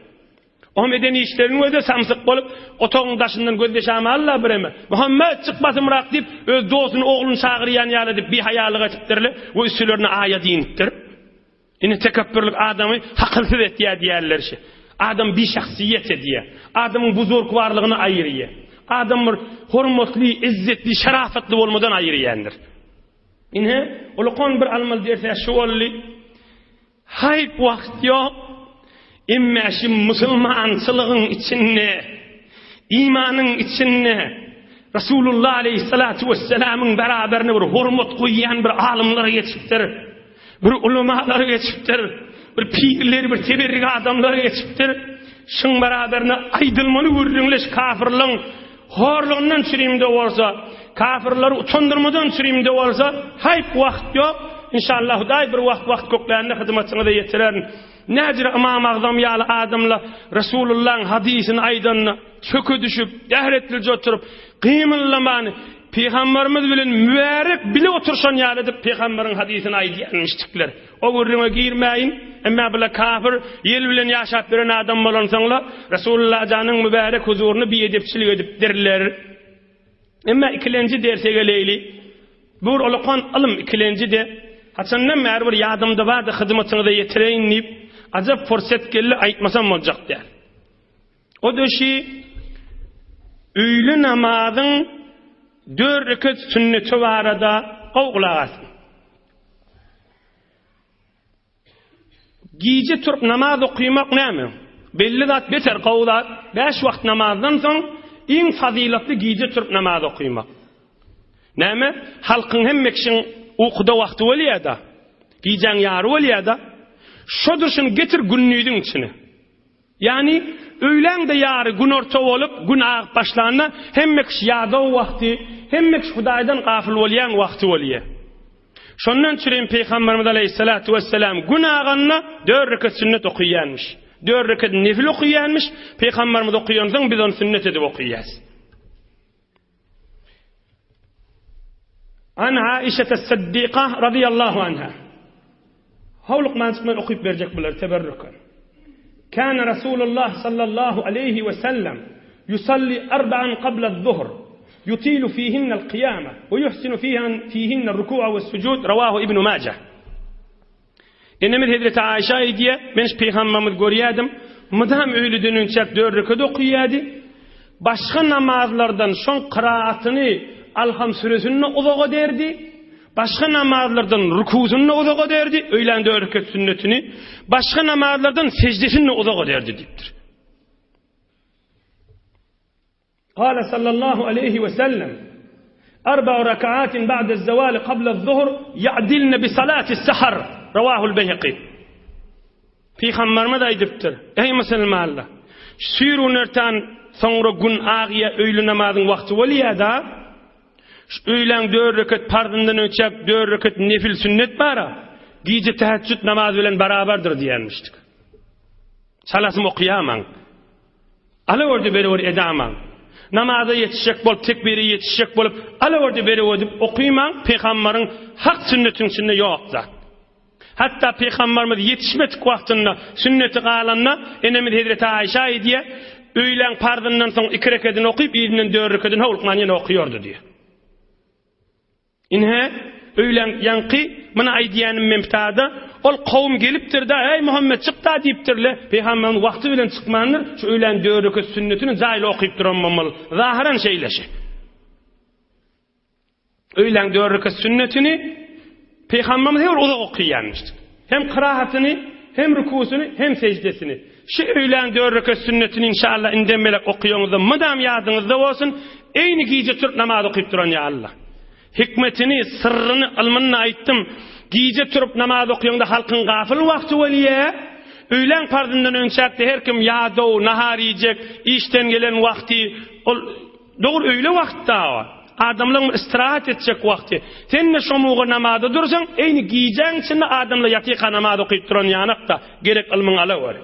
O medeni işlerin özü samsyk bolup otogyň daşyndan gözdeşäme Allah bireme. Muhammed çykmasymrak diýip öz dostuny ogluny çagyrýan ýaly diýip bir haýalyga çykdyrly we üstülerine aya diýipdir. Ine tekebbürlük adamı hakylsyz etýär diýerler şi. Adam bir şahsiyet ediyor. Adamın buzurgwarlygyny aýyrýar. Adam bir hormatly, izzetli, şarafatly bolmadan aýyrýandyr. Ine ulukon bir almal derse şu bolly. Hayp wagt ýok. Emme şu musulmançylygyň içinde, imanyň içinde Rasulullah aleyhissalatu vesselamyň beraberine bir hormat goýýan bir alymlar ýetipdir. Bir ulamalar ýetipdir. Bir pirler, bir teberrik adamlar ýetipdir. Şuň beraberine aýdylmaly görüňleş kafirliň horlugyndan çürimde bolsa, kafirleri utandyrmadan çürimde bolsa, hayp wagt ýok. İnşallah Hudaý bir wagt köklerinde hyzmatyňyza ýetiren. Nädir Imam Azam ýaly adamlar Rasulullah'ın hadisini aýdanna çöke düşüp, dehretlice oturup, gymyllamany Peygamberimiz bilen mübarek bile oturşan ýaly dip Peygamberiň hadisini aýdýanmışdyklar. O gürrüňe girmeýin, emma bula kafir ýel bilen ýaşap biren adam bolansaňlar Rasulullah janyň mübarek huzuruny bir edepçilik edip derler. Emma ikilenji derse geleyli. Bu ulukon ilm ikilenji de haçandan mer bir ýadymda bardy hyzmatyňyza ýetireýin diýip ajab fursat geldi aýtmasam boljak der. O döşi öýle namazyň 4 rekat sünneti barada gowgulagasyn. Giýje turup namaz okuymak näme? Belli zat beter gowlat 5 wagt namazdan soň iň fazilatly giýje turup namaz okuymak. Näme? Halkyň hemme kişiň okuda wagty bolýar-da. Giýjäň ýary bolýar-da. Şodurşun getir günnüýdiň içine. Yani öýlen de ýary gün orta bolup gün agyp başlanna hemme kişi ýada wagty, hemme kişi Hudaýdan gafil bolýan wagty bolýar. Şondan çürin Peygamberimiz aleyhissalatu vesselam gün aganna 4 rekat sünnet okuýanmış. 4 rekat nefil okuýanmış. Peygamberimiz okuýansaň biz onu sünnet edip okuýas. An Aişe es-Siddiqa radiyallahu anha. Hawluk mansıkman okuyup berjek bular teberrüken. Kana Rasulullah sallallahu aleyhi ve sellem yusalli 4 qabla az-zuhr yutilu fihinna al-qiyama ve yuhsinu fihinna ar-ruku'a was-sujud rawahu İbn Majah. Enemiz Hazreti Aişe diye ben Peygamberimiz görýärdim. Mudam öýlüden önçek 4 rekat okuýardy. Başga namazlardan şoň qiraatını Alham suresini uzağa derdi. Başka namazlardan rükûsunu uzağa derdi. Öýlen 4 rekat sünnetini. Başka namazlardan secdesini uzağa derdi dipdir. Qala sallallahu aleyhi ve sellem 4 rak'atin ba'da az-zawal qabla az-zuhr ya'dilna bi salati as-sahar. Rawahu al-Bayhaqi. Peygamberimiz aýdypdyr. Ey musulmanlar, sürünerten soňra gün agyýa öýle namazyň wagty bolýar-da. Öýlen 4 rekat pardyndan öçäp 4 rekat nefil sünnet bara. Giýje tahajjud namazy bilen barabardyr diýenmişdik. Salasym okuýaman. Ala orda beri edamam. Namaza yetişecek bolup tekbiri yetişecek bolup ala orda beri edip okuýman Peýgamberiň hak sünnetiň içinde ýokda. Hatta Peygamberimiz yetişmedik wagtynda sünneti galanna enemiz Hazreti Aişe diýe öýlen pardyndan soň 2 rekatini okuyup ýerinden 4 rekatini howlukman ýene okuýardy diýe. İnhe öýlen ýanky mana aýdýanym memtada ol kowum gelipdir da ey Muhammed çykda diýipdirle Peýgamberiň wagty bilen çykmandyr şu öýlen 4 rekat sünnetini zaýly okuyup duranmamal zahiran şeýleşi. Öýlen 4 rekat sünnetini Peygamberimiz her uzak okuýanmışdy. Hem kıraatyny, hem rükûsunu, hem secdesini. Şu öýlen 4 rekat sünnetini inşallah indemelek okuýaňyzda mudam ýadyňyzda bolsun, eýni giýje türk namaz okuyup duran ýa Allah. hikmetini, sırrını, ilmini aytdım. Gece turup namaz okuyanda halkın gafil vakti veliye. Öğlen pardından önçakta her kim yağdo, nahar yiyecek, işten gelen vakti. Doğru öyle vakti daha. Adamların istirahat edecek vakti. Sen ne şomuğu namazda dursan, eyni giyeceksin içinde adamla yatıqa namaz okuyup duran yanakta. Gerek ilmin ala var.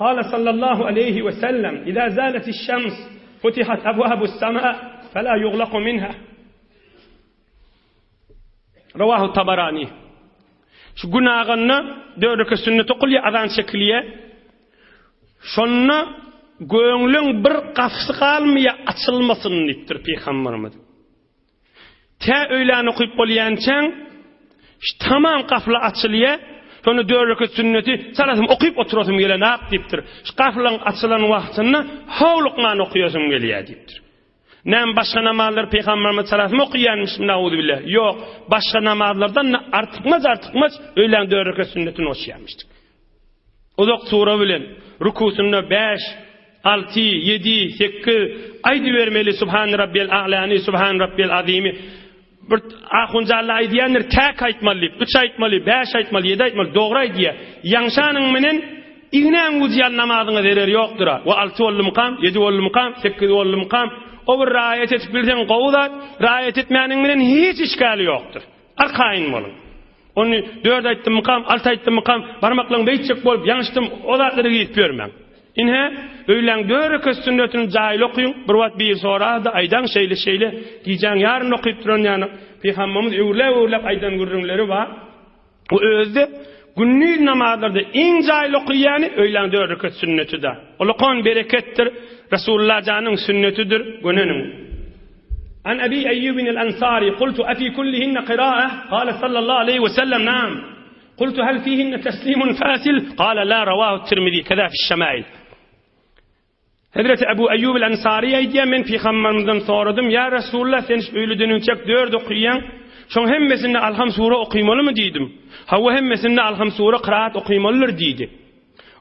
قال صلى الله عليه وسلم إذا زالت الشمس فتحت أبواب السماء فلا يغلق منها. رواه الطبراني. Şu günahını dördeki sünneti kılya adan şekliye şonna göğünlüğün bir qafsı qalmaya açılmasın deyiptir Peygamberimiz. Te öğlen okuyup bolyançan tamam qafla açılya şonu dördeki sünneti salatım okuyup oturasım gelen aq deyiptir. Şu qaflan açılan vaqtını havluqman okuyasım geliyor deyiptir. Nem başka namazlar Peygamberimiz salatım okuyanmış nauzubillah. Yok, başka namazlardan artıkmaz öğlen dördeki sünnetini okuyanmıştık. Uzak sura bilen rukusunda 5 6, 7, 8 aydı vermeli Subhan Rabbiyel A'lani, Subhan Rabbiyel Azimi. Bir ahuncalı aydiyanlar tek aytmalı, 3 aytmalı, 5 aytmalı, 7 aytmalı, doğru aydiya. Yanşanın menen ignen uziyan namazını verir yoktur. Ve 6 ollu mukam, 7 ollu mukam, 8 ollu mukam. O bir rayet etip bilsen qovdat, rayet etmeyenin menen hiç işgali yoktur. Arkayın olun. Onu 4 ayttım mukam, 6 ayttım mukam, barmaklan beytçek bolup yanıştım, o zatları giyip görmem. İnhe öğlen döreke sünnetini cahil okuyun. Bir vat bir sonra da aydan şeyle giyeceğin yarın okuyup duran yani Peygamberimiz öğürlep aydan gürrünleri var. O özde günlük namazlarda en cahil okuyanı öğlen döreke sünneti de. Olukon berekettir. Resulullah canın sünnetidir. Gönenün. An Abi Eyyubin el-Ansari kultu afi kullihinne qira'ah qala sallallahu aleyhi ve sellem naam. Kultu hal fihinne teslimun fasil qala la ravahu Tirmizi keda fi şemail. Hazreti Ebu Eyyub el-Ansari'ye diye men Peygamberimizden sordum. Ya Resulullah sen öyle dönünçek 4 okuyan. Şon hemmesinde Alham sure okuymalı mı dedim. Hava hemmesinde Alham sure kıraat okuymalıdır dedi.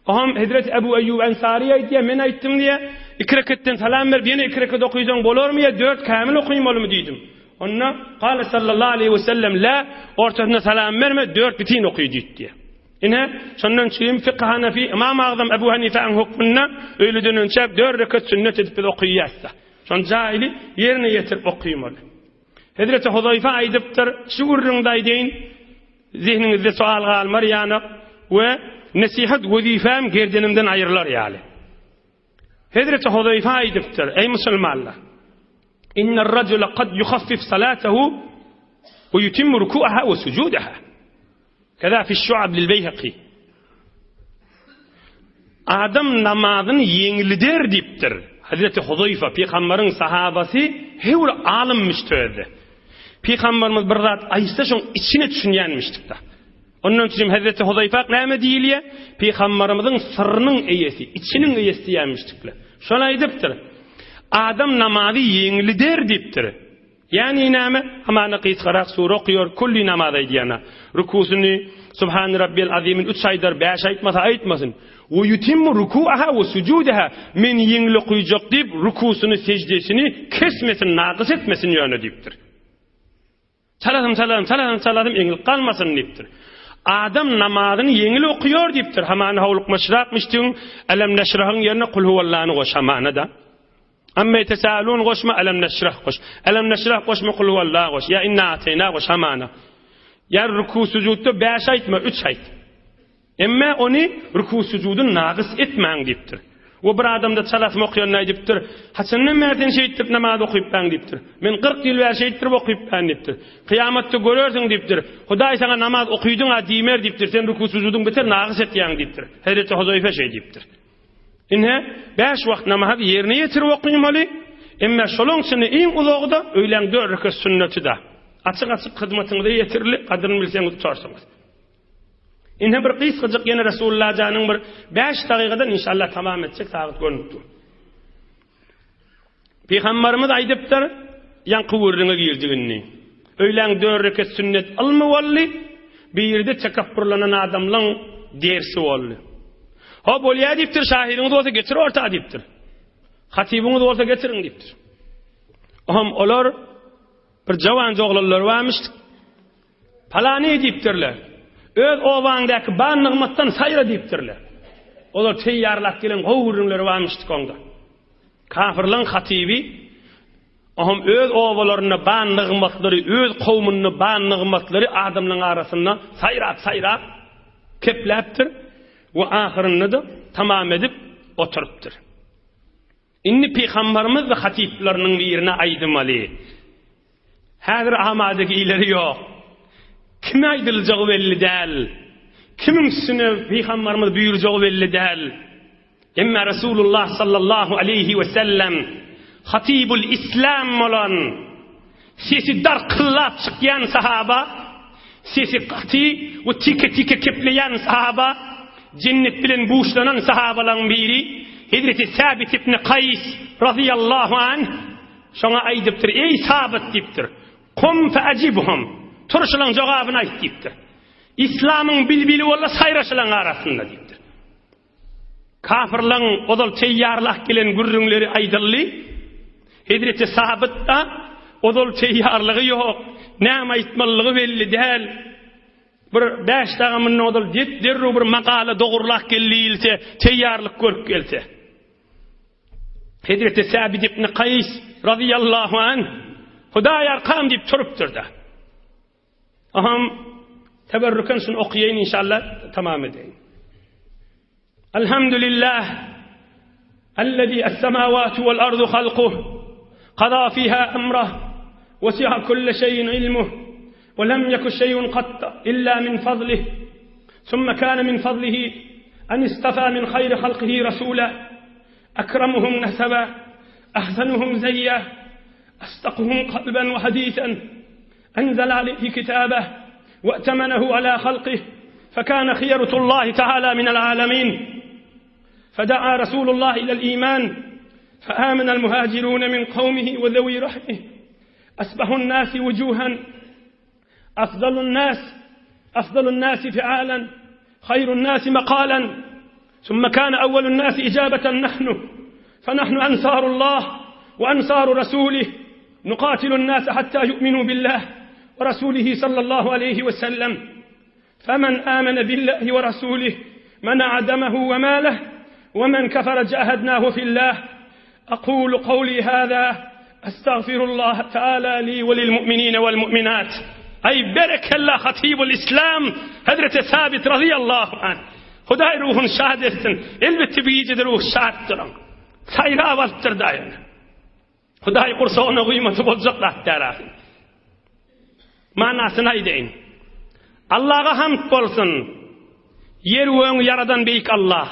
Aham Hazreti Ebu Eyyub el-Ansari'ye diye men aytdım diye 2 rekatten salam ver, yine 2 rekat okuyacaksın bolor mu ya 4 kamil okuymalı mı dedim. Onna qala sallallahu aleyhi ve sellem la ortasına salam verme 4 bitin okuyacak diye. İne şondan çıkayım fıkh Hanefi İmam Azam Ebu Hanife'nin hukmuna öyle dönünçek 4 rekat sünnet edip okuyacaksa. Şon cahili yerine getirip okuymalı. Hazreti Huzayfa aydıptır şu urrundaydeyin zihninizde sual kalmar yani ve nasihat vazifem gerdenimden ayrılar yani. Hazreti Huzayfa aydıptır ey Müslümanlar. İnner racule kad yukhaffif salatehu ve yutimmu ruku'aha ve sucudaha. Keda fi şu'ab lil Beyhaqi. Adam namazını yengilidir deyiptir. Hazreti Huzayfa Peygamberin sahabası hevr alimmiş tövbe. Peygamberimiz bir zat aysa şon içine düşünyenmiştik da. Onun için Hazreti Huzayfa näme diýilýär? Peygamberimizin sırrının eyesi, içinin eyesi diýmiştikler. Şonu aýdypdyr. Adam namazı yengilidir deyipdir. Yani näme? Hamana qysgarak sure okuyor, kulli namaz aýdýana. Rukusunu Subhan Rabbiyel Azim'in 3 aýdar, 5 aýtmasa aýtmasın. Ve yutimmu ruku'aha ve sucudaha men yengil okuyacak deyip rukusunu, secdesini kesmesin, naqis etmesin ýöne deyipdir. Saladım yengil kalmasın deyipdir. Adam namazını yengil okuyor deyipdir. Hamana havluk maşraqmıştın, elem neşrahın yerine kul huvallahını koş hamanada. Amma yetesalun koşma elem neşrah koş. Elem neşrah koşma kul huvallah koş. Ya inna ateyna koş hamana. Ya ruku sucudda 5 aytma 3 ayt. Emme onu ruku sucudun naqis etmeň deyipdir. O bir adamda salatmy okuyan nädipdir? Haçandan merten şeýtip namaz okuyup ben deyipdir. Men 40 ýyl wer şeýtip okuyup ben deyipdir. Kıyamatda görersiň deyipdir. Hudaý sana namaz okuýdyň ha diýmer deyipdir. Sen ruku sucudun biter naqis etýäň deyipdir. Hazreti Huzayfa şey deyipdir. Inhe 5 wagt namazy ýerine ýetirip okuymaly. Emme şolong seni iň ulagda öýlen 4 rekat sünneti de. Açyk hyzmatyňyza ýetirli, kadryny bilseňiz çarsaňyz. İnhe bir qysgaçyk ýene Resulullah janyň bir 5 daqiqadan inşallah tamam etsek saat görnüpdi. Peygamberimiz aýdypdyr, ýanky wurdyňa girdiňini. Öýlen 4 rekat sünnet almy bolly, bir ýerde takappurlanan adamlaň dersi bolly. Ha bolýar diýipdir, şahiриňiz bolsa geçir orta diýipdir. Hatibiňiz bolsa geçiriň diýipdir. Aham olar bir jawan joglanlar varmış. Palani diptirler. Öz owaňdaky banygmatdan sayra diptirler. Olar teýýarlap gelen gowrunlar varmış konda. Kafirlaryň hatibi aham öz owalaryna banygmatlary, öz kowmuny banygmatlary adamlaryň arasynda sayrap kepläpdir we ahyrynda da tamam edip oturupdyr. Inni peýgamberimiz we hatiplerini birine aýdymaly. Häzir ahamadyky ileri ýok. Kim aýdyljagy belli däl. Kimin üstüne peýgamberimiz buýurjagy belli däl. Emma Rasulullah sallallahu aleyhi ve sellem hatibul İslam bolan sesi darqyllap çykýan sahaba, sesi qati we tike kepleýän sahaba, cennet bilen buşlanan sahabalaryň biri Hazreti Sabit ibn Qays radıyallahu anh şoňa aýdypdyr, ey Sabit diýipdir. Qum fa ajibhum. Turşylaryň jogabyny aýt diýipdir. İslamyň bilbili bolla saýraşylaryň arasynda diýipdir. Kafirlaryň odal teýýarlak gelen gürrüňleri aýdyldy. Hazreti Sabit da odal teýýarlygy ýok. Näme aýtmalygy belli däl. Bir 5 dagymyny odal derru bir makala dogurlak gelýilse, teýýarlyk görüp gelse. Hazreti Sabit ibn Qays radıyallahu anh Hudaýa arkam diýip turupdyr da. Aham teberrüken şunu okuyayn inşallah tamam edeyin. Elhamdülillah الذي السماوات والأرض خلقه قضى فيها أمره وسع كل شيء علمه ولم يكن شيء قط إلا من فضله ثم كان من فضله أن استفى من خير خلقه رسولا أكرمهم نسبا أحسنهم زيا أصدقهم قلبا وحديثا أنزل عليه كتابه وأتمنه على خلقه فكان خيرة الله تعالى من العالمين فدعا رسول الله إلى الإيمان فآمن المهاجرون من قومه وذوي رحمه أسبح الناس وجوها أفضل الناس فعالا خير الناس مقالا ثم كان أول الناس إجابة فنحن أنصار الله وأنصار رسوله نقاتل الناس حتى يؤمنوا بالله ورسوله صلى الله عليه وسلم فمن آمن بالله ورسوله منع دمه وماله ومن كفر جاهدناه في الله أقول قولي هذا أستغفر الله تعالى لي وللمؤمنين والمؤمنات أي برك الله خطيب الإسلام حضرت ثابت رضي الله عنه خدای روحun şahit etsin. Elbette bir ruh şahitdir. Sayra valtır dayan. Huday kursa ona kıymatı bolacaklar derahim. Manasına ideyin. Allah'a hamd bolsun. Yer göğü yaradan beyik Allah.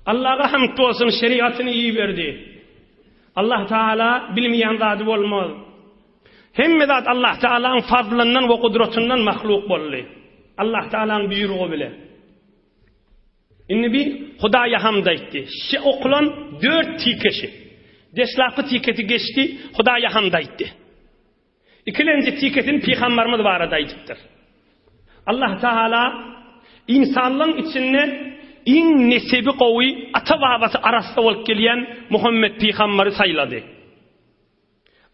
Allah'a hamd bolsun, şeriatını iyi verdi. Allah Teala bilmeyen zat olmaz. Hemme zat Allah Teala'nın fazlından ve kudretinden mahluk bolly. Allah Teala'nın buyruğu bile. İnne bir Hudaýa hamd aýtdy. Şu okulan 4 tikeşi. Deslapy tiketi geçti, Hudaýa hamd aýtdy. İkilenji tiketin Peygamberimiz barada aýdypdyr. Allah Teala insanlyň içinde iň nesebi gowy ata babasy arasynda bolup gelýän Muhammed Peýgamberi saýlady.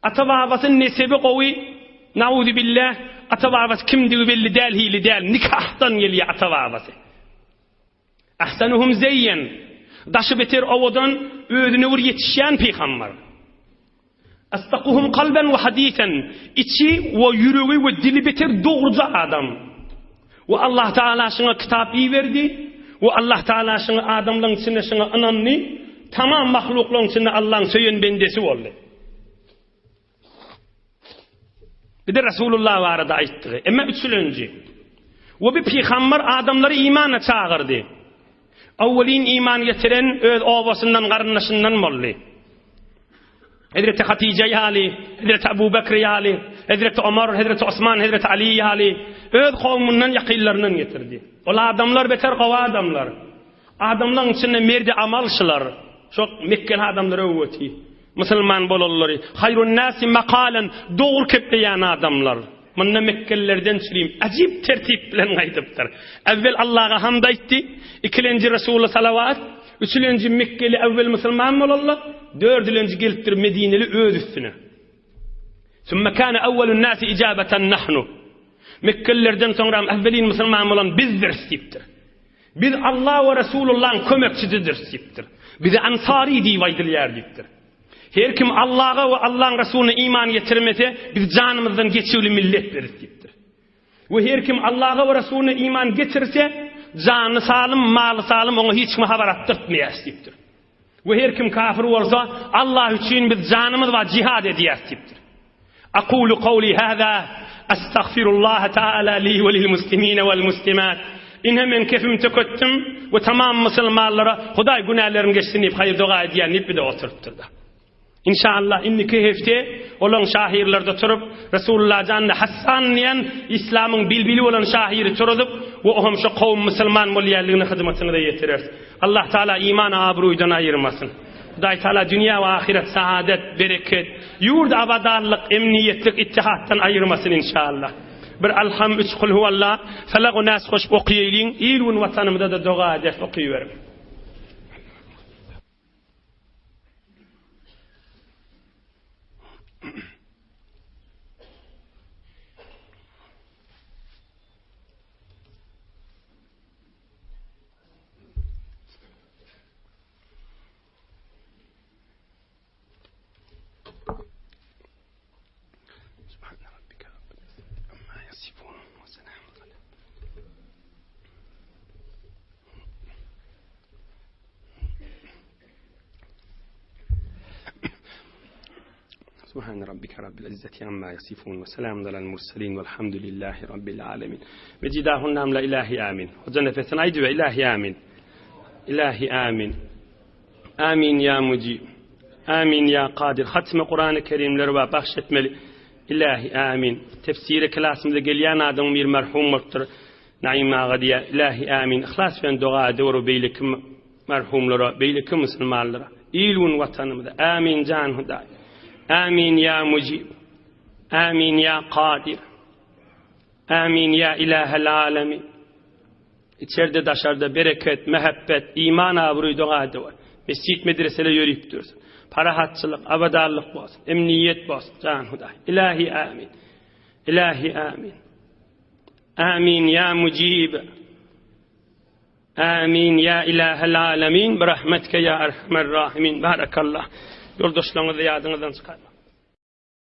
Ata babasyň nesebi gowy nauzu billah, ata babasy kimdigi belli däl, hili däl, nikahdan gelýär ata babasy. Ahsanuhum zeyyen. Daşı beter owadan özüne bir yetişýän peýgamber. Astaquhum qalban we hadithan. İçi we ýüregi we dili beter dogruca adam. Ve Allah Teala şuna kitap berdi. Ve Allah Teala şuna adamlaryň içinde şuna ananny tamam mahluklaryň içinde Allah'ın söýen bendesi boldy. Bir de Resulullah barada aýtdy. Emma üçlenji. Ve bir peýgamber adamlary imana çağırdy. Awwalin iman getiren öz obasından garyndaşyndan boldy. Hazreti Hatice ýaly, Hazreti Abu Bakr ýaly, Hazreti Ömer, Hazreti Osman, Hazreti Ali ýaly öz kowmundan ýakynlaryndan getirdi. Olar adamlar beter gowa adamlar. Adamlaryň içinde merdi amalçylar. Şok Mekkeli adamlar öweti. Musulman bolanlary, hayrun nasi maqalan, dogry kepleýän adamlar. Munda Mekkelilerden çylym ajib tertip bilen aýdypdyr. Evvel Allah'a hamd aýtdy, ikilenji Resulullah salavat, üçlenji Mekkeli evvel musulman bolanlar, dördülenji gelipdir Medineli öz üstüne. Sümme kana awwalun nasi icabatan nahnu. Mekkellerden sonra evvelin musulman bolan bizdir siptir. Biz Allah ve Resulullah'ın kömekçisidir siptir. Bize ansari diýýardylar. Her kim Allah'a ve Allah'ın Resulüne iman getirmese biz canımızdan geçiwli millet beripdir. Ve her kim Allah'a ve Resulüne iman getirse canı salym, maly salym ona hiç kim habarat tutmaýasdypdir. Ve her kim kafir bolsa Allah üçin biz canymyz we jihad edýärdiýdir. Aqulu qawli hada astaghfirullah taala li ve lil muslimina wal muslimat. İnhe men kefim tököttüm ve tamam musulmanlara Hudaý günahlarym geçsin diýip hayır dua edýän bir de oturupdyrda. İnşallah inniki hefte olan şahirlerde turup Resulullah canlı Hassan diyen İslam'ın bilbili olan şahiri turup ve ohum şu kavm musulman moliyerliğine hizmetine de yetirir. Allah Teala iman abruydan ayırmasın. Hudaý Teala dünya ve ahiret saadet, bereket, yurd abadarlık, emniyetlik, ittihattan ayırmasın inşallah. Bir alham 3 kul huvallah felagu nas hoş okuyeyin ilun vatanımda da dua edip okuyuverim. سبحان ربك رب العزة عما يصفون وسلام على المرسلين والحمد لله رب العالمين. مجداهن نام لا إلهي آمين. وجنة ثنايد وإلهي آمين. إلهي آمين. آمين يا مجيب. آمين يا قادر. ختم قرآن الكريم لروا بخشت ملي. إلهي آمين. تفسير كلاس من الجليان آدم مير مرحوم مطر نعيم غديا. إلهي آمين. إخلاص في دعاء دور بيلكم مرحوم لرا بيلكم مسلمان لرا. إيلون وطن آمين جان هداي. آمين يا مجيب. آمين يا قادر. آمين ya ilahel alemin. İçeride dışarıda bereket, mehabbet, iman abruy dua var. Mescid medreseler yürüyüp dursun. Parahatçılık, abadarlık olsun, emniyet olsun. Can Hudaý. İlahi amin. İlahi amin. Amin ya mucib. Amin ya ilahel alemin. Birahmetke ya erhamer rahimin. Barakallah. Yoldaşlarınızı yadınızdan çıkarma.